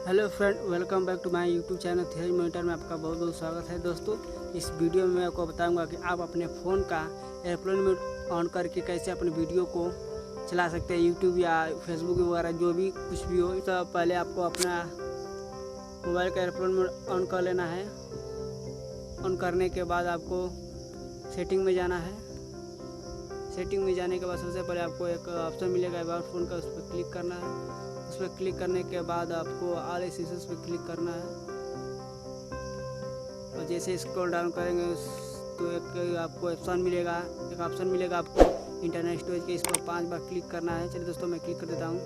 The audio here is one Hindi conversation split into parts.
Hello friend, welcome back to my YouTube channel theory monitor में आपका बहुत बहुत स्वागत है। दोस्तों, इस वीडियो में मैं आपको बताऊंगा कि आप अपने फ़ोन का एयरप्लेन मोड ऑन करके कैसे अपने वीडियो को चला सकते हैं। यूट्यूब या फेसबुक वगैरह जो भी कुछ भी हो, तो पहले आपको अपना मोबाइल का एयरप्लेन मोड ऑन कर लेना है। ऑन करने के बाद आपको सेटिंग में जाना है। सेटिंग में जाने के बाद सबसे पहले आपको एक ऑप्शन मिलेगा अबाउट फ़ोन का, उस पर क्लिक करना है। उस पर क्लिक करने के बाद आपको ऑल एक्सेसरीज पे क्लिक करना है और जैसे स्क्रॉल डाउन करेंगे तो एक आपको ऑप्शन मिलेगा आपको इंटरनेट स्टोरेज के। इस पर 5 बार क्लिक करना है। चलिए दोस्तों, मैं क्लिक कर देता हूँ।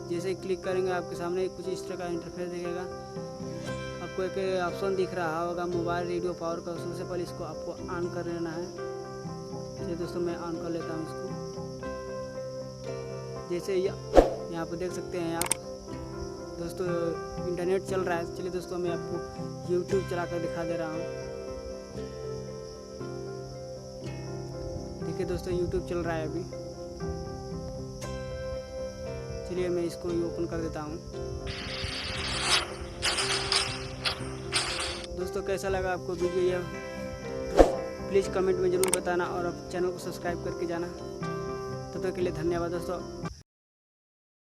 जैसे ही क्लिक करेंगे आपके सामने कुछ इस तरह का इंटरफेस दिखेगा। आपको एक ऑप्शन दिख रहा होगा मोबाइल रेडियो पावर का। सबसे पहले इसको आपको ऑन कर लेना है। चलिए दोस्तों, मैं ऑन कर लेता हूँ इसको। जैसे यहाँ पर देख सकते हैं आप दोस्तों, इंटरनेट चल रहा है। चलिए दोस्तों, मैं आपको यूट्यूब चला कर दिखा दे रहा हूँ। देखिए दोस्तों, यूट्यूब चल रहा है अभी। चलिए मैं इसको ओपन कर देता हूँ। दोस्तों, कैसा लगा आपको वीडियो यह प्लीज़ कमेंट में ज़रूर बताना और आप चैनल को सब्सक्राइब करके जाना। तब तक के लिए धन्यवाद दोस्तों।